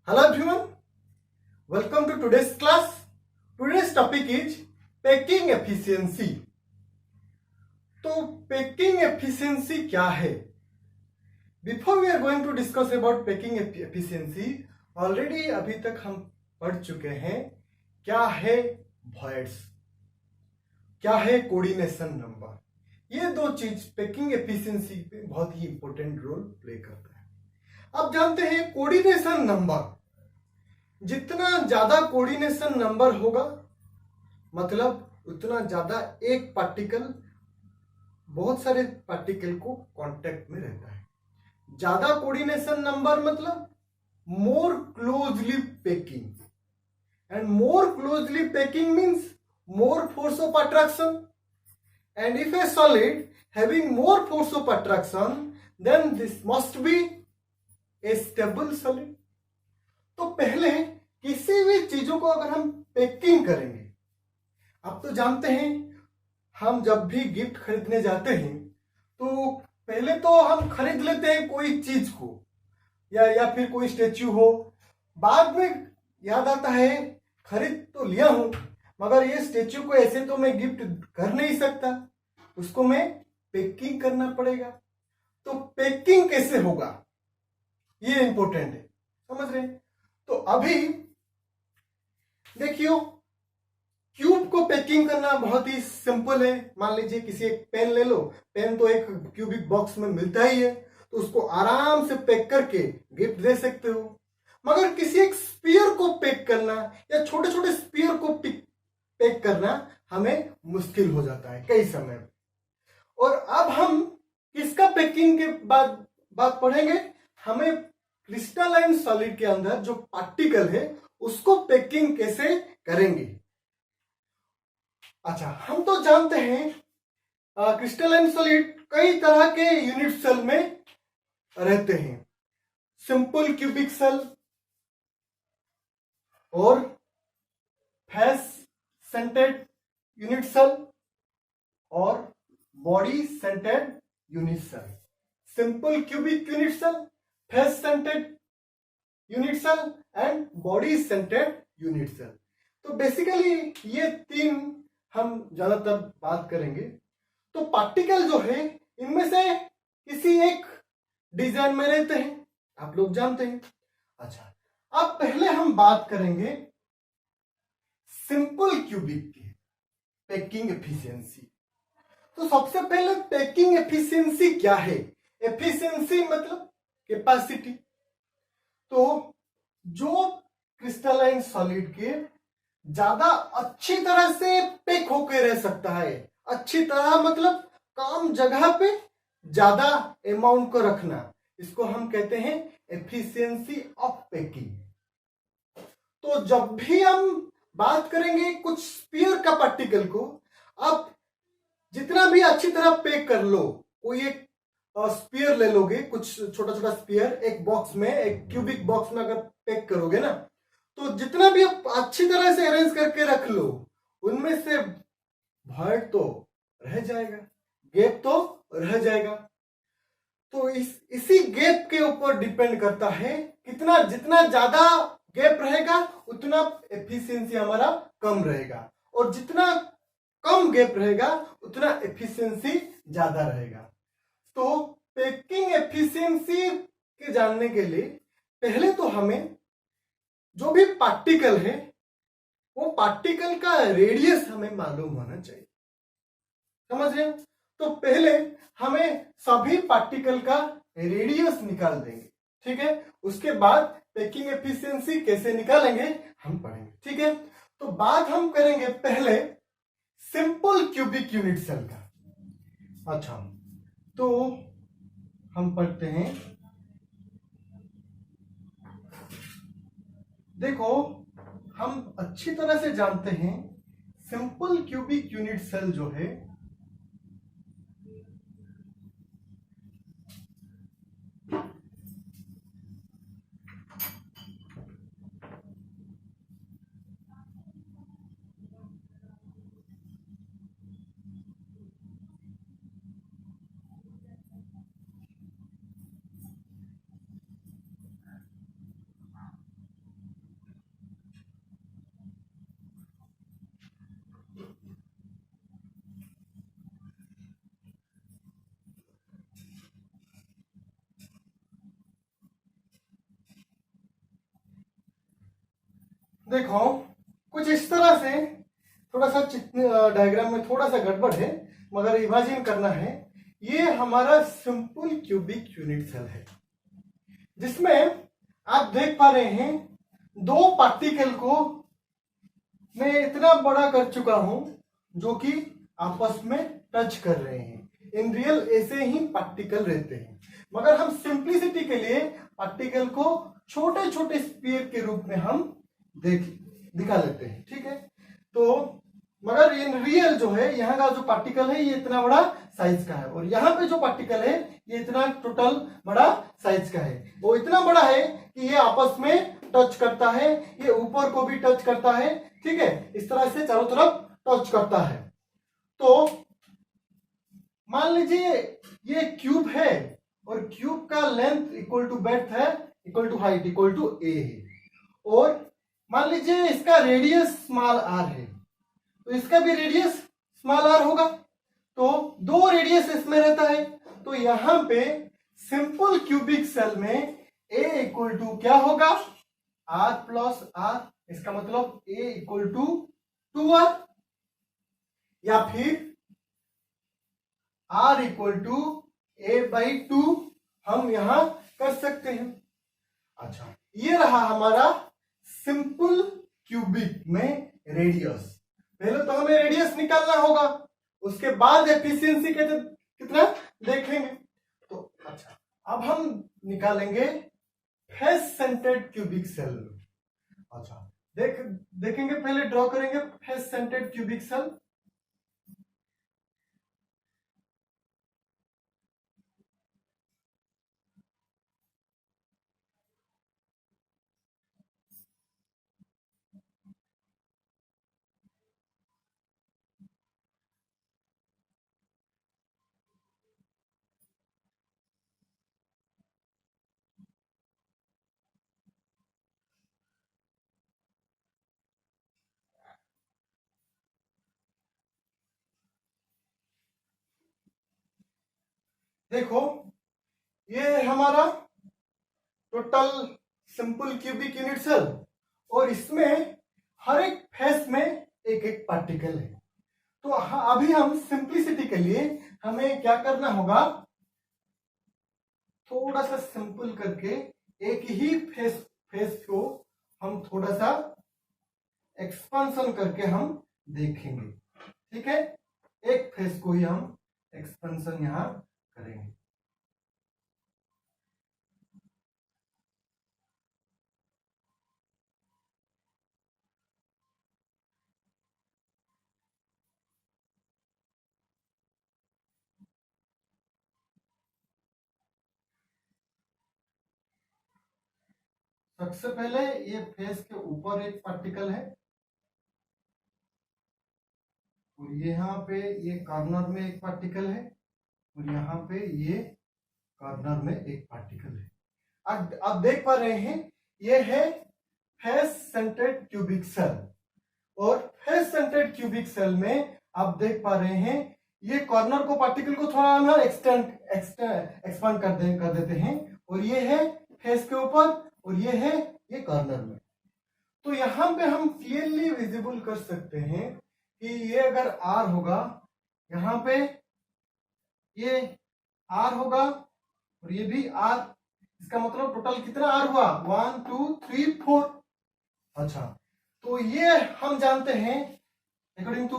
Hello everyone, welcome to today's class. Today's topic is packing efficiency. तो packing efficiency क्या है? Before we are going to discuss about packing efficiency, already अभी तक हम पढ़ चुके हैं क्या है voids, क्या है कोऑर्डिनेशन नंबर. ये दो चीज पैकिंग एफिशिएंसी पे बहुत ही इंपॉर्टेंट रोल प्ले करता है. अब जानते हैं कोऑर्डिनेशन नंबर. जितना ज्यादा कोऑर्डिनेशन नंबर होगा मतलब उतना ज्यादा एक पार्टिकल बहुत सारे पार्टिकल को कांटेक्ट में रहता है. ज्यादा कोऑर्डिनेशन नंबर मतलब more closely packing, and more closely packing means more force of attraction, and if a solid having more force of attraction then this must be a stable solid. तो पहले किसी भी चीजों को अगर हम पैकिंग करेंगे, आप तो जानते हैं हम जब भी गिफ्ट खरीदने जाते हैं तो पहले तो हम खरीद लेते हैं कोई चीज को या फिर कोई स्टेच्यू हो. बाद में याद आता है खरीद तो लिया हूं मगर ये स्टेच्यू को ऐसे तो मैं गिफ्ट कर नहीं सकता, उसको मैं पैकिंग करना पड़ेगा. तो पैकिंग कैसे होगा ये इंपॉर्टेंट है, समझ रहे हैं. तो अभी देखियो क्यूब को पैकिंग करना बहुत ही सिंपल है. मान लीजिए किसी एक पेन ले लो, पेन तो एक क्यूबिक बॉक्स में मिलता ही है तो उसको आराम से पैक करके गिफ्ट दे सकते हो. मगर किसी एक स्फीयर को पैक करना या छोटे छोटे स्फीयर को पैक करना हमें मुश्किल हो जाता है कई समय. और अब हम किसका पैकिंग के बाद बात पढ़ेंगे. हमें क्रिस्टलाइन सॉलिड के अंदर जो पार्टिकल है उसको पैकिंग कैसे करेंगे. अच्छा, हम तो जानते हैं क्रिस्टलाइन सॉलिड कई तरह के यूनिट सेल में रहते हैं. सिंपल क्यूबिक सेल और फेस सेंटेड यूनिट सेल और body centred unit cell. Simple cubic unit cell, face centred unit cell and body centred unit cell. तो बेसिकली ये तीन हम ज्यादातर बात करेंगे. तो पार्टिकल जो है इनमें से किसी एक डिजाइन में रहते हैं, आप लोग जानते हैं. अच्छा, अब पहले हम बात करेंगे सिंपल क्यूबिक की पैकिंग एफिशिएंसी. तो सबसे पहले पैकिंग एफिशिएंसी क्या है. एफिशिएंसी मतलब कैपेसिटी. तो जो क्रिस्टलाइन सॉलिड के ज्यादा अच्छी तरह से पैक होकर रह सकता है. अच्छी तरह मतलब कम जगह पे ज्यादा अमाउंट को रखना, इसको हम कहते हैं एफिशिएंसी ऑफ पैकिंग. तो जब भी हम बात करेंगे कुछ स्फीयर का पार्टिकल को, आप जितना भी अच्छी तरह पैक कर लो, कोई एक स्फीयर ले लोगे, कुछ छोटा छोटा स्फीयर एक बॉक्स में, एक क्यूबिक बॉक्स में अगर पैक करोगे ना, तो जितना भी आप अच्छी तरह से अरेंज करके रख लो उनमें से भॉइड तो रह जाएगा, गैप तो रह जाएगा. तो इसी गैप के ऊपर डिपेंड करता है कितना, जितना ज्यादा गैप रहेगा उतना एफिशिएंसी हमारा कम रहेगा, और जितना कम गैप रहेगा उतना एफिशिएंसी ज्यादा रहेगा. तो पैकिंग एफिशिएंसी के जानने के लिए पहले तो हमें जो भी पार्टिकल है वो पार्टिकल का रेडियस हमें मालूम होना चाहिए, समझ रहे हैं. तो पहले हमें सभी पार्टिकल का रेडियस निकाल देंगे, ठीक है. उसके बाद पैकिंग एफिशिएंसी कैसे निकालेंगे हम पढ़ेंगे, ठीक है. तो बात हम करेंगे पहले सिंपल क्यूबिक यूनिट सेल का. अच्छा, तो हम पढ़ते हैं. देखो हम अच्छी तरह से जानते हैं सिंपल क्यूबिक यूनिट सेल जो है देखो कुछ इस तरह से, थोड़ा सा डायग्राम में थोड़ा सा गड़बड़ है, मगर इमेजिन करना है। ये हमारा सिंपल क्यूबिक यूनिट सेल है, जिसमें आप देख पा रहे हैं दो पार्टिकल को मैं इतना बड़ा कर चुका हूं जो कि आपस में टच कर रहे हैं। इन रियल ऐसे ही पार्टिकल रहते हैं, मगर हम सिंप्लिसिटी के लिए पार्टिकल को छोटे छोटे स्फीयर के रूप में हम दिखा लेते हैं, ठीक है। तो मगर इन रियल जो है, यहाँ का जो पार्टिकल है ये इतना बड़ा साइज का है, और यहाँ पे जो पार्टिकल है ये इतना टोटल बड़ा साइज का है। वो इतना बड़ा है कि ये आपस में टच करता है, ये ऊपर को भी टच करता है, ठीक है, इस तरह से चारों तरफ टच करता है। तो मान लीजिए ये क्यूब है, और क्यूब का लेंथ इक्वल टू ब्रेड्थ है, equal to height equal to a है, और मान लीजिए इसका रेडियस स्मॉल आर है, तो इसका भी रेडियस स्मॉल आर होगा। तो दो रेडियस इसमें रहता है, तो यहां पे सिंपल क्यूबिक सेल में ए इक्वल टू क्या होगा, आर प्लस आर, इसका मतलब ए इक्वल टू 2r, या फिर r इक्वल टू a/2 हम यहां कर सकते हैं। अच्छा, ये रहा हमारा सिंपल क्यूबिक में रेडियस। पहले तो हमें रेडियस निकालना होगा, उसके बाद एफिशिएंसी कितना देखेंगे। तो अच्छा, अब हम निकालेंगे फेस सेंटर्ड क्यूबिक सेल। अच्छा, देखेंगे, पहले ड्रॉ करेंगे फेस सेंटर्ड क्यूबिक सेल। देखो, ये हमारा total simple cubic unit cell, और इसमें हर एक फेस में एक एक पार्टिकल है। तो अभी हम सिंप्लिसिटी के लिए हमें क्या करना होगा, थोड़ा सा सिंपल करके एक ही फेस को हम थोड़ा सा एक्सपेंशन करके हम देखेंगे, ठीक है। एक फेस को ही हम एक्सपेंशन यहां करेंगे। सबसे पहले ये फेस के ऊपर एक पार्टिकल है, और यहाँ पे ये कॉर्नर में एक पार्टिकल है, और यहाँ पे ये कॉर्नर में एक पार्टिकल है। अब आप देख पा रहे हैं ये है फेस सेंटर्ड क्यूबिक सेल, और फेस सेंटर्ड क्यूबिक सेल में आप देख पा रहे हैं ये कॉर्नर को, पार्टिकल को थोड़ा ना एक्सपांड कर देते हैं, और ये है फेस के ऊपर, और ये है ये कॉर्नर में। तो यहां पे हम क्लियरली विजिबल कर सकते हैं कि ये अगर आर होगा, यहां पे ये आर होगा, और ये भी आर, इसका मतलब टोटल कितना आर हुआ, 1 2 3 4। अच्छा, तो ये हम जानते हैं according to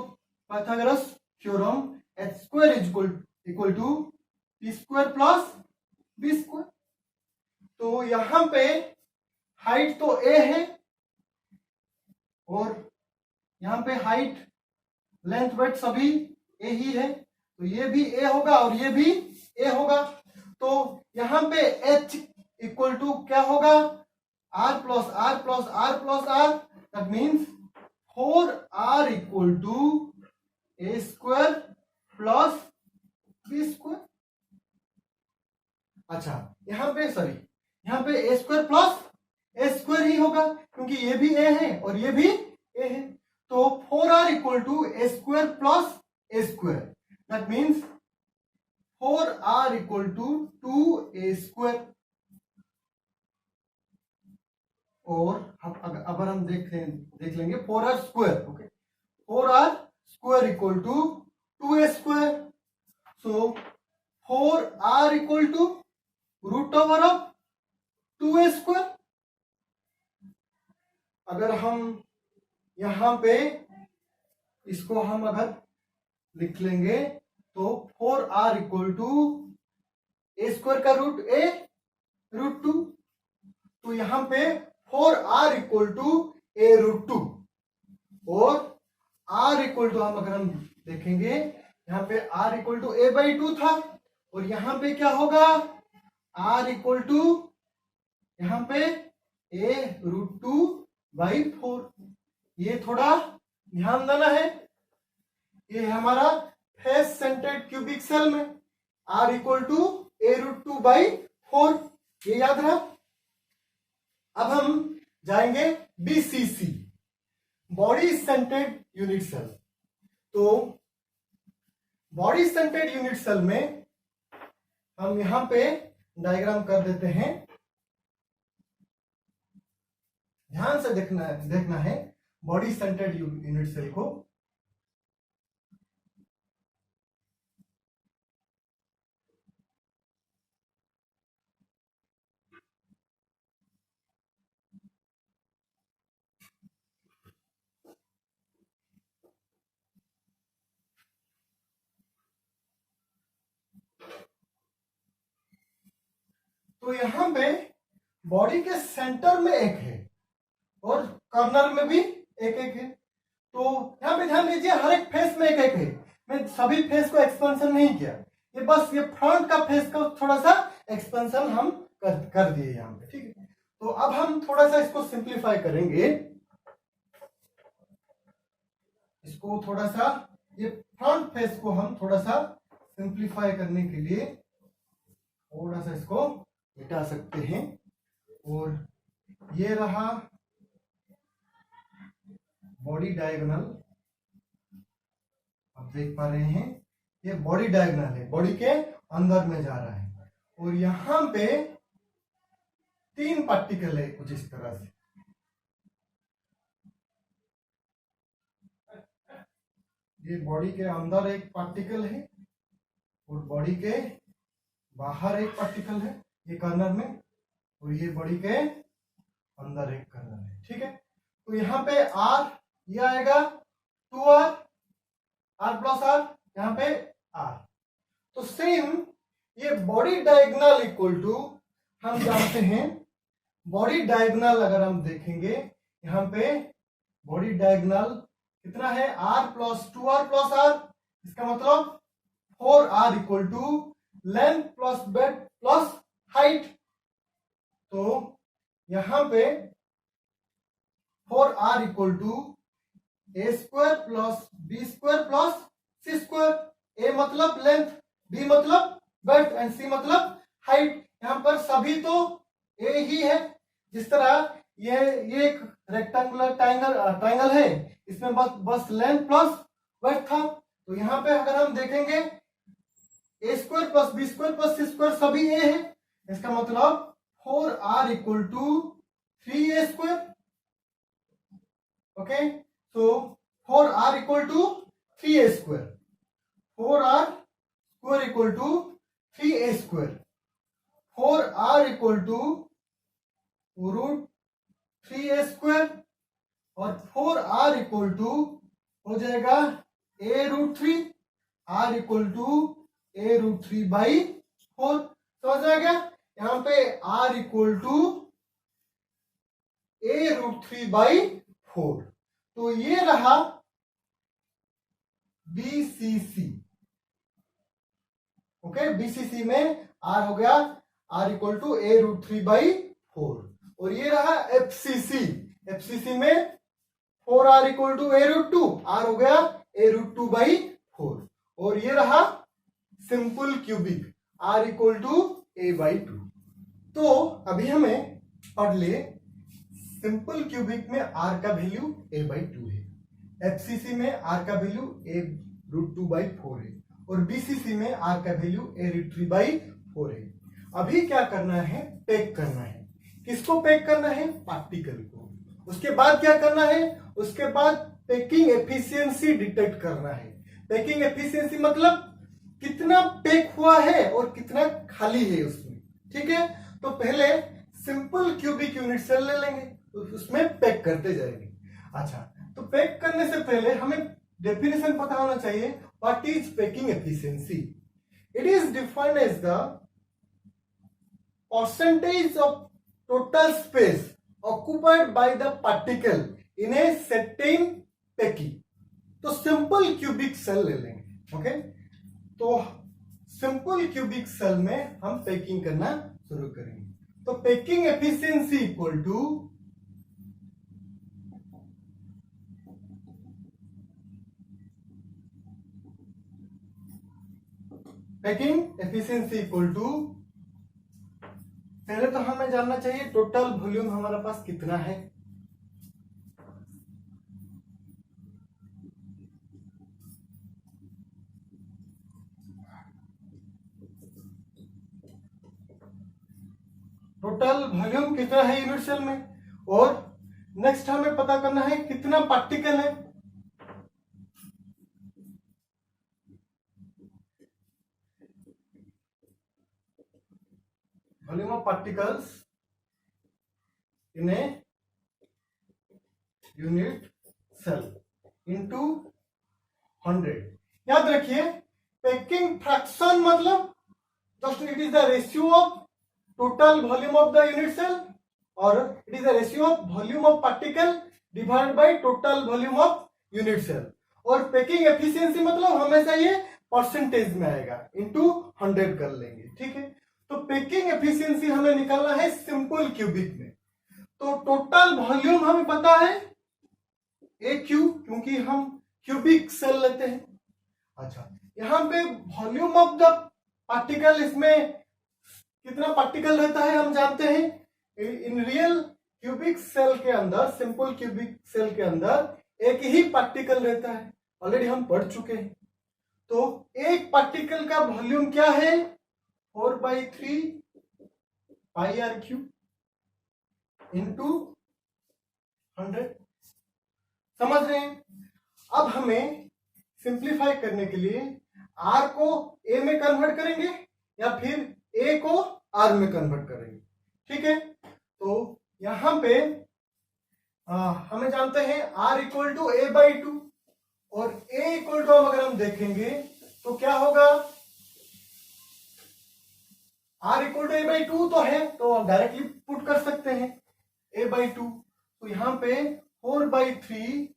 Pythagoras theorem, h square equal to p square plus b square. तो यहां पे हाइट तो a है, और यहां पे हाइट लेंथ वेट सभी a ही है, तो ये भी a होगा और ये भी a होगा। तो यहां पे h इक्वल टू क्या होगा, r plus r plus r plus r, that means 4r equal to a square plus b square. अच्छा, यहाँ पे a square plus a square ही होगा, क्योंकि ये भी a है और ये भी a है। तो 4r equal to a square plus a square, that means 4r equal to 2a square. और हम अगर हम देख लेंगे 4r square, okay, 4r square equal to 2a square, so 4r equal to root over of 2a square. अगर हम यहां पे इसको हम अगर लिख लेंगे तो 4r equal to a square का रूट a रूट 2, तो यहां पे 4r equal to a root 2 और r इक्वल टू हम देखेंगे यहां पे r equal to a by 2 था, और यहां पे क्या होगा r इक्वल टू यहां पे a रूट 2 बाई 4। ये थोड़ा ध्यान देना है, ये हमारा फेस सेंटर्ड क्यूबिक सेल में r equal to a root 2 by 4, ये याद रहा। अब हम जाएंगे BCC, body centred unit cell. तो बॉडी सेंटर्ड यूनिट सेल में हम यहां पे डायग्राम कर देते हैं, ध्यान से देखना है बॉडी सेंटर्ड यूनिट सेल को। तो यहां पे बॉडी के सेंटर में एक है और कॉर्नर में भी एक एक है। तो यहां पे ध्यान दीजिए हर एक फेस में एक एक है, मैं सभी फेस को एक्सपेंशन नहीं किया, ये बस ये फ्रंट का फेस को थोड़ा सा एक्सपेंशन हम कर दिए यहां पे, ठीक है। तो अब हम थोड़ा सा इसको सिंप्लीफाई करेंगे, इसको थोड़ा सा ये फ्रंट फेस को हम थोड़ा सा सिंप्लीफाई करने के लिए थोड़ा सा इसको मिटा सकते हैं, और ये रहा बॉडी डायगोनल, आप देख पा रहे हैं ये बॉडी डायगोनल है, बॉडी के अंदर में जा रहा है, और यहां पे 3 पार्टिकल है कुछ इस तरह से, ये बॉडी के अंदर एक पार्टिकल है और बॉडी के बाहर एक पार्टिकल है, ये कॉर्नर में, और ये बॉडी के अंदर एक कॉर्नर है, ठीक है। तो यहाँ पे r ये आएगा 2r, r प्लस r, यहाँ पे r। तो सेम ये बॉडी डायगोनल इक्वल टू हम जानते हैं, बॉडी डायगोनल अगर हम देखेंगे यहाँ पे बॉडी डायगोनल कितना है r plus 2r plus r, इसका मतलब 4r equal to length plus breadth plus height. तो यहां पे 4r equal to a square plus b square plus c square, a मतलब लेंथ, b मतलब ब्रेड्थ एंड c मतलब हाइट। यहां पर सभी तो a ही है, जिस तरह ये एक रेक्टेंगुलर ट्रायंगल है, इसमें बस लेंथ प्लस ब्रेड्थ था। तो यहां पे अगर हम देखेंगे a square plus b square plus c square सभी a है, इसका मतलब 4r equal to 3a square, okay. So 4r equal to 3a square, 4r square equal to 3a square, 4r equal to root 3a square, और 4r equal to हो जाएगा a root 3, r equal to a root 3 by 4। समझ आ गया, यहां पे r equal to a root 3 by 4। तो ये रहा BCC, ओके। BCC में r हो गया r equal to a root 3 by 4, और ये रहा FCC, FCC में 4r equal to a root 2, r हो गया a रूट 2 बाई 4, और ये रहा simple cubic r equal to a by 2। तो अभी हमें पढ़ ले, सिंपल क्यूबिक में r का वैल्यू a बाई 2 है, FCC में r का वैल्यू a रूट 2 बाई 4 है, और BCC में r का वैल्यू a रूट 3 बाई 4 है। अभी क्या करना है, टेक करना है, किसको पैक करना है? पार्टिकल को। उसके बाद क्या करना है? उसके बाद पैकिंग एफिशिएंसी डिटेक्ट करना है। पैकिंग एफिशिएंसी मतलब कितना पैक हुआ है और कितना खाली है उसमें। ठीक है, तो पहले सिंपल क्यूबिक यूनिट सेल ले लेंगे, तो उसमें पैक करते जाएंगे। अच्छा, तो पैक करने से पहले हमें डेफिनेशन पता होना चाहिए। What is packing efficiency? It is defined as the percentage of total space occupied by the particle in a certain packing। तो सिंपल क्यूबिक सेल ले लेंगे। ओके, तो सिंपल क्यूबिक सेल में हम पैकिंग करना शुरू करेंगे। तो पैकिंग एफिशिएंसी इक्वल टू पहले तो हमें जानना चाहिए टोटल वॉल्यूम हमारे पास कितना है। टोटल वॉल्यूम कितना है यूनिट सेल में, और नेक्स्ट हमें पता करना है कितना पार्टिकल है। Volume of particles in a unit cell into 100। याद रखिए, पैकिंग फ्रैक्शन मतलब just it is the ratio of total volume of the unit cell, और it is the ratio of volume of particle divided by total volume of unit cell. और packing efficiency मतलब हमेशा ये percentage में आएगा, into 100 कर लेंगे। ठीक है, तो पैकिंग एफिशिएंसी हमें निकालना है सिंपल क्यूबिक में। तो टोटल वॉल्यूम हमें पता है ए क्यू, क्योंकि हम क्यूबिक सेल लेते हैं। अच्छा, यहां पे वॉल्यूम ऑफ द पार्टिकल, इसमें कितना पार्टिकल रहता है हम जानते हैं। इन रियल क्यूबिक सेल के अंदर, सिंपल क्यूबिक सेल के अंदर एक ही पार्टिकल रहता है, ऑलरेडी हम पढ़ चुके हैं। तो एक पार्टिकल का वॉल्यूम क्या है? 4/3 पाई आर क्यूब इंटू 100। समझ रहे हैं? अब हमें सिंप्लीफाई करने के लिए आर को ए में कन्वर्ट करेंगे या फिर ए को आर में कन्वर्ट करेंगे। ठीक है, तो यहां पे हमें जानते हैं आर इक्वल टू a/2, और a इक्वल टू अगर हम देखेंगे तो क्या होगा? आर इक्वल टू a/2 तो है, तो डायरेक्टली पुट कर सकते हैं a/2। तो यहां पे 4/3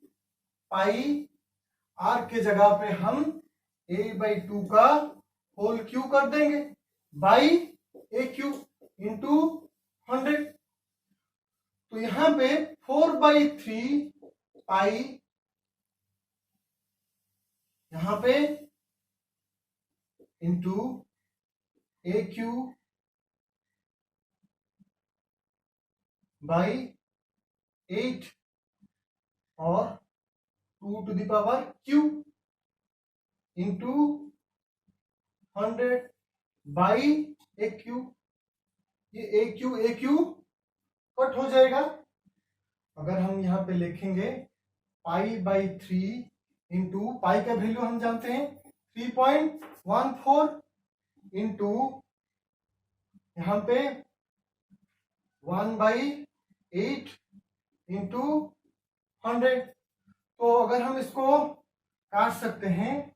पाई आर के जगह पे हम a/2 का होल क्यू कर देंगे बाई ए क्यू इंटू 100। तो यहां पे 4/3 पाई यहां पे इंटू ए क्यू बाई 8 और 2 to the power cube into 100 by a cube. ये ए क्यू कट हो जाएगा। अगर हम यहां पे लिखेंगे पाई/3 इंटू पाई का वैल्यू हम जानते हैं 3.14 इंटू यहां पे 1/8 इंटू 100। तो अगर हम इसको काट सकते हैं,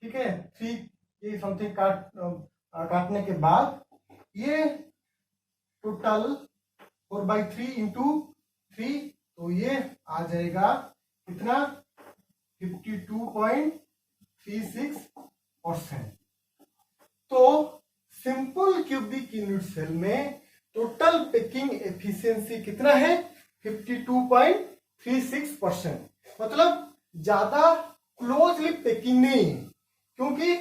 ठीक है, 3 ये समथिंग काटने के बाद ये टोटल 4/3 इंटू 3, तो ये आ जाएगा कितना? 52.36%। तो सिंपल क्यूबिक यूनिट सेल में टोटल पैकिंग एफिशिएंसी कितना है? 52.36%। मतलब ज्यादा क्लोजली पैकिंग नहीं है, क्योंकि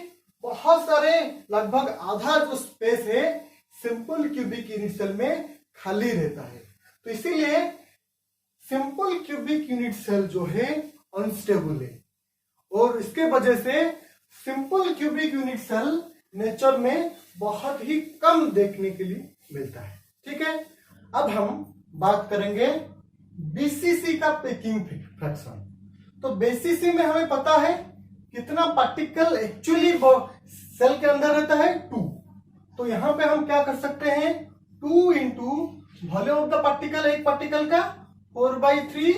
बहुत सारे लगभग आधा जो स्पेस है सिंपल क्यूबिक यूनिट सेल में खाली रहता है। तो इसीलिए सिंपल क्यूबिक यूनिट सेल जो है अनस्टेबल है, और इसके वजह से simple cubic unit cell nature में बहुत ही कम देखने के लिए मिलता है। ठीक है, अब हम बात करेंगे बीसीसी का पैकिंग फ्रैक्शन। तो बीसीसी में हमें पता है कितना पार्टिकल एक्चुअली सेल के अंदर रहता है, 2। तो यहां पे हम क्या कर सकते हैं, 2 into volume of the particle, एक पार्टिकल का 4/3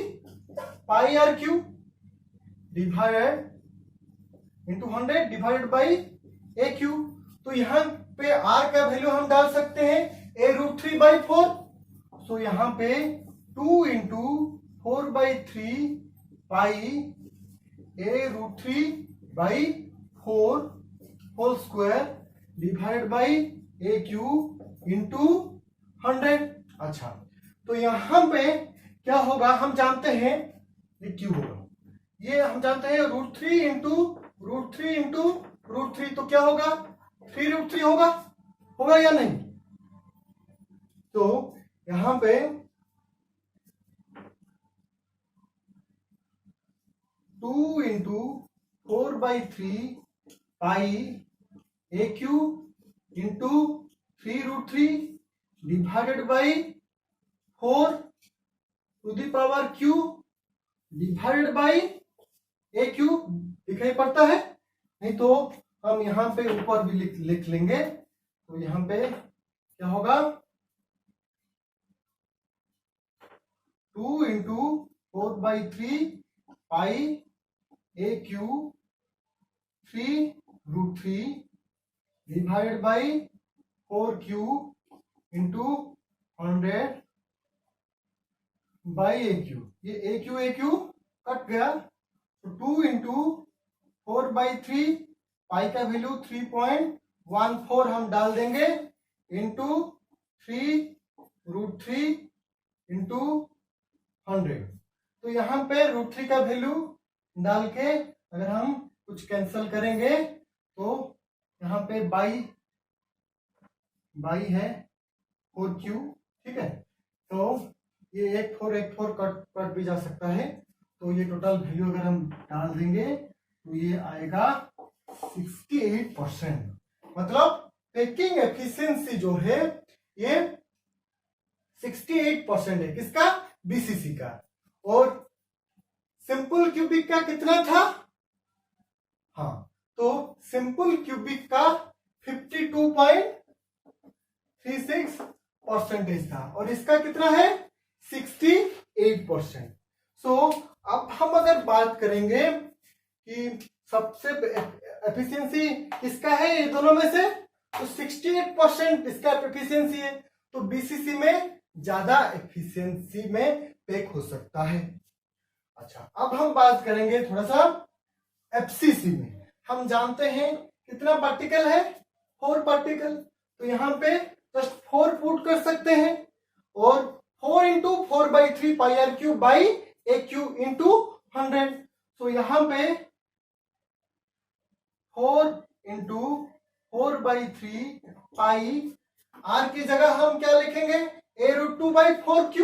pi r cube divided into 100 divided by a cube. तो यहां पे आर का वैल्यू हम डाल सकते हैं a√3/4। सो यहां पे 2 into 4/3 pi a√3/4 whole square divided by a cube into 100। अच्छा, तो यहां पे क्या होगा, हम जानते हैं ये क्यू होगा, ये हम जानते हैं √3 इंटू √3 इंटू √3, तो क्या होगा 3√3 होगा या नहीं। तो यहां पे 2 into 4/3 pi a cube into 3√3 divided by 4 to the power cube divided by a cube दिखाई पड़ता है, नहीं तो हम यहां पे ऊपर भी लिख लेंगे। तो यहां पे क्या होगा, 2 into 4/3 pi a Q 3√3 divided by 4 Q into 100 by a cube. ये ए क्यू कट गया, तो 2 इंटू 4/3 पाई का वैल्यू 3.14 हम डाल देंगे इंटू 3√3 इंटू 100। तो यहां पे √3 का वैल्यू डाल के अगर हम कुछ कैंसिल करेंगे तो यहां पे बाई है 4Q, ठीक है। तो ये 1 4 कट भी जा सकता है, तो ये टोटल वैल्यू अगर हम डाल देंगे तो ये आएगा 68%। मतलब पैकिंग एफिशिएंसी जो है ये 68% है, किसका, बीसीसी का। और सिंपल क्यूबिक का कितना था, हाँ, तो सिंपल क्यूबिक का 52.36% था और इसका कितना है 68%। सो अब हम अगर बात करेंगे कि सबसे एफिशिएंसी किसका है ये दोनों में से, तो 68% इसका एफिशिएंसी है, तो बीसीसी में ज्यादा एफिशिएंसी में पैक हो सकता है। अच्छा, अब हम बात करेंगे थोड़ा सा एफसीसी में। हम जानते हैं कितना पार्टिकल है, 4 पार्टिकल, तो यहां पे जस्ट 4 पुट कर सकते हैं और 4 into 4/3 pi r cube by a cube into 100। तो यहां पे 4 इंटू 4/3 पाई आर की जगह हम क्या लिखेंगे, a√2/4Q,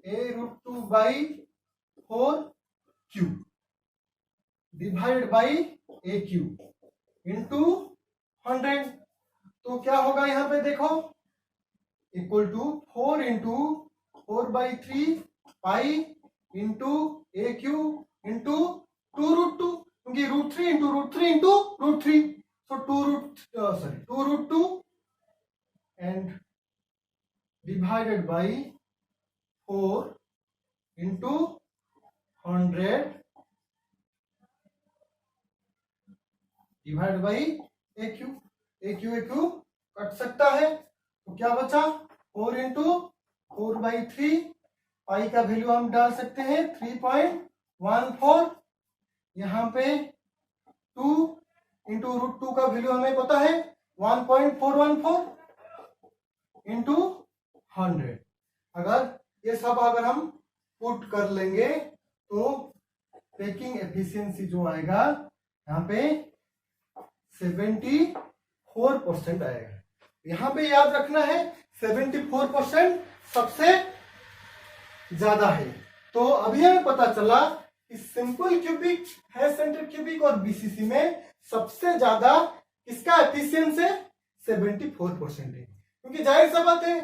a√2/4Q divided by a cube into 100। तो क्या होगा यहां पे देखो, equal to 4 into 4/3 pi into a cube into 2√2, क्योंकि √3 into √3 into √3, so 2√2 and divided by 4 into 100 divide by a cube कट सकता है, तो क्या बचा 4 इंटू 4/3 पाई का वैल्यू हम डाल सकते हैं 3.14। यहां पे 2 इंटू √2 का वैल्यू हमें पता है 1.414 इंटू 100। अगर ये सब अगर हम पुट कर लेंगे तो पैकिंग एफिशिएंसी जो आएगा यहाँ पे 74% आएगा। यहां पे याद रखना है 74% सबसे ज्यादा है। तो अभी हमें पता चला कि सिंपल क्यूबिक है सेंटर क्यूबिक और बीसीसी में सबसे ज्यादा किसका एफिशिएंसी 74% है, क्योंकि जाहिर सा बात है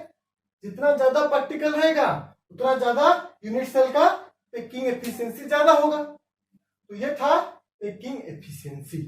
जितना ज्यादा पार्टिकल रहेगा उतना ज्यादा यूनिट सेल का पैकिंग एफिशिएंसी ज्यादा होगा। तो ये था पैकिंग एफिशिएंसी।